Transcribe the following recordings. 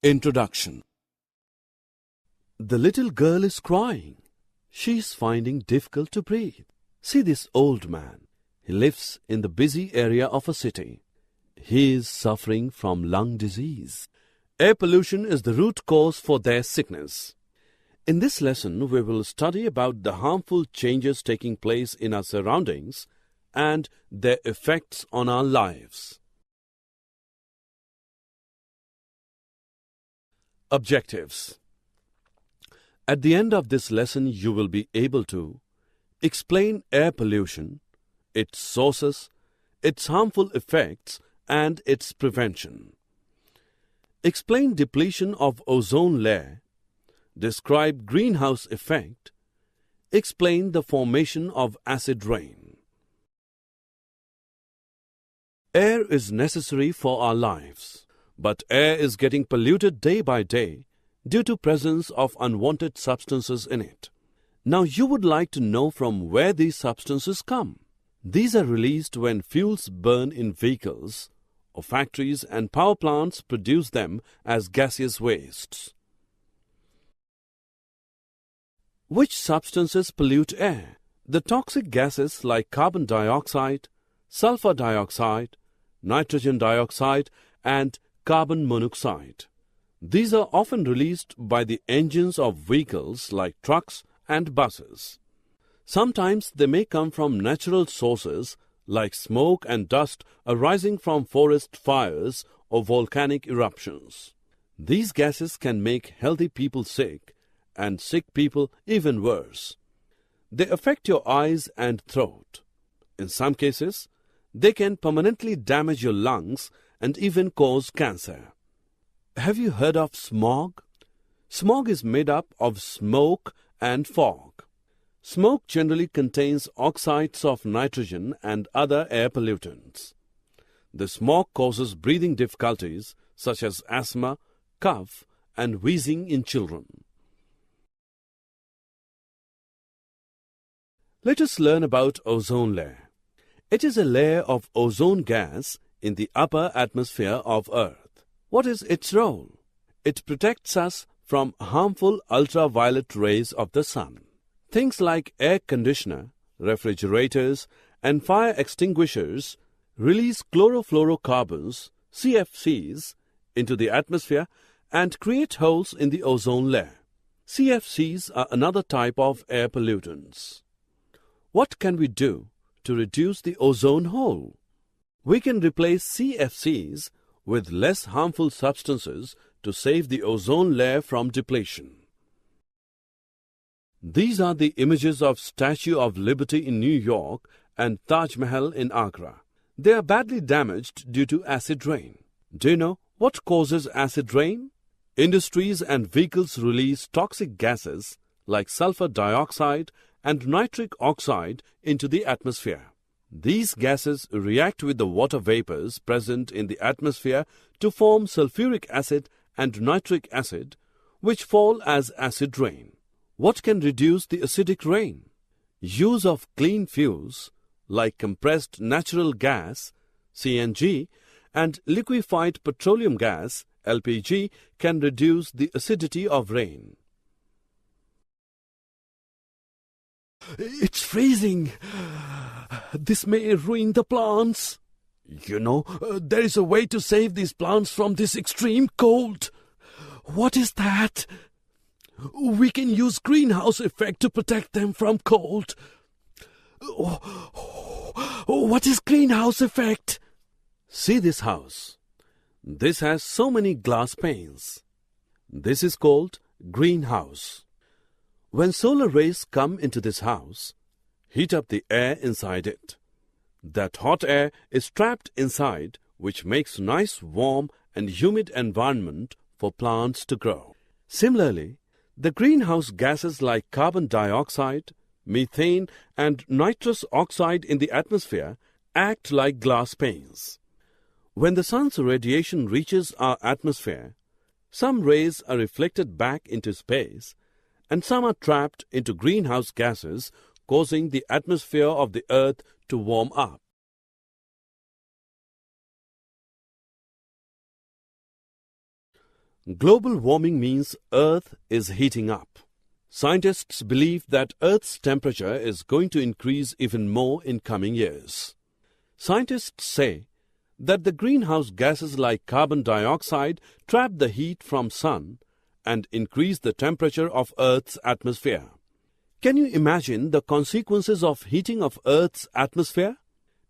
Introduction. The little girl is crying. She is finding difficult to breathe. See this old man. He lives in the busy area of a city. He is suffering from lung disease. Air pollution is the root cause for their sickness. In this lesson, we will study about the harmful changes taking place in our surroundings and their effects on our lives. Objectives. At the end of this lesson, you will be able to explain air pollution, its sources, its harmful effects, and its prevention. Explain depletion of ozone layer. Describe greenhouse effect. Explain the formation of acid rain. Air is necessary for our lives, but air is getting polluted day by day due to presence of unwanted substances in it. Now you would like to know from where these substances come. These are released when fuels burn in vehicles, or factories and power plants produce them as gaseous wastes. Which substances pollute air? The toxic gases like carbon dioxide, sulfur dioxide, nitrogen dioxide, and carbon monoxide. These are often released by the engines of vehicles like trucks and buses. Sometimes they may come from natural sources like smoke and dust arising from forest fires or volcanic eruptions. These gases can make healthy people sick and sick people even worse. They affect your eyes and throat. In some cases, they can permanently damage your lungs and even cause cancer. Have you heard of smog? Smog is made up of smoke and fog. Smoke generally contains oxides of nitrogen and other air pollutants. The smog causes breathing difficulties such as asthma, cough, and wheezing in children. Let us learn about ozone layer. It is a layer of ozone gas in the upper atmosphere of Earth. What is its role? It protects us from harmful ultraviolet rays of the sun. Things like air conditioner, refrigerators, and fire extinguishers release chlorofluorocarbons, CFCs, into the atmosphere and create holes in the ozone layer. CFCs are another type of air pollutants. What can we do to reduce the ozone hole? We can replace CFCs with less harmful substances to save the ozone layer from depletion. These are the images of Statue of Liberty in New York and Taj Mahal in Agra. They are badly damaged due to acid rain. Do you know what causes acid rain? Industries and vehicles release toxic gases like sulfur dioxide and nitric oxide into the atmosphere. These gases react with the water vapors present in the atmosphere to form sulfuric acid and nitric acid, which fall as acid rain. What can reduce the acidic rain? Use of clean fuels like compressed natural gas, CNG, and liquefied petroleum gas, LPG, can reduce the acidity of rain. It's freezing. This may ruin the plants. You know, there is a way to save these plants from this extreme cold. What is that? We can use greenhouse effect to protect them from cold. What is greenhouse effect? See this house. This has so many glass panes. This is called greenhouse. When solar rays come into this house, heat up the air inside it. That hot air is trapped inside, which makes nice warm and humid environment for plants to grow. Similarly, the greenhouse gases like carbon dioxide, methane, and nitrous oxide in the atmosphere act like glass panes. When the sun's radiation reaches our atmosphere, some rays are reflected back into space and some are trapped into greenhouse gases, causing the atmosphere of the Earth to warm up. Global warming means Earth is heating up. Scientists believe that Earth's temperature is going to increase even more in coming years. Scientists say that the greenhouse gases like carbon dioxide trap the heat from sun and increase the temperature of Earth's atmosphere. Can you imagine the consequences of heating of Earth's atmosphere?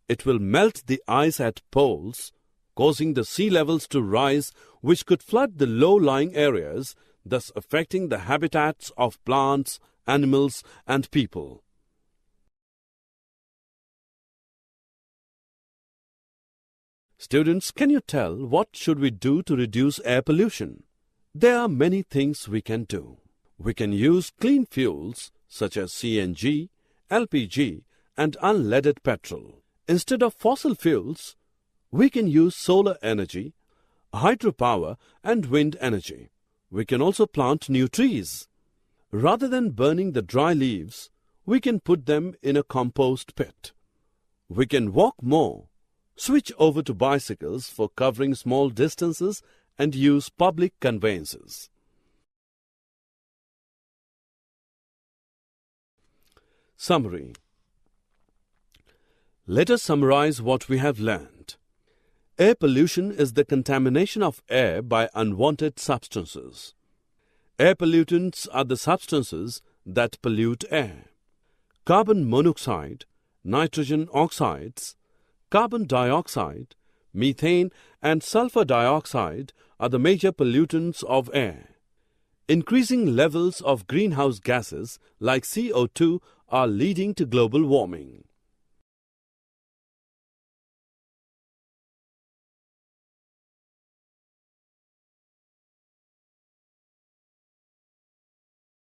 It will melt the ice at poles, causing the sea levels to rise, which could flood the low-lying areas, thus affecting the habitats of plants, animals, and people. Students, can you tell what should we do to reduce air pollution? There are many things we can do. We can use clean fuels such as CNG, LPG, and unleaded petrol. Instead of fossil fuels, we can use solar energy, hydropower, and wind energy. We can also plant new trees. Rather than burning the dry leaves, we can put them in a compost pit. We can walk more, switch over to bicycles for covering small distances, and use public conveyances. Summary. Let us summarize what we have learned. Air pollution is the contamination of air by unwanted substances. Air pollutants are the substances that pollute air. Carbon monoxide, nitrogen oxides, carbon dioxide, methane, and sulfur dioxide are the major pollutants of air. Increasing levels of greenhouse gases like CO2 are leading to global warming.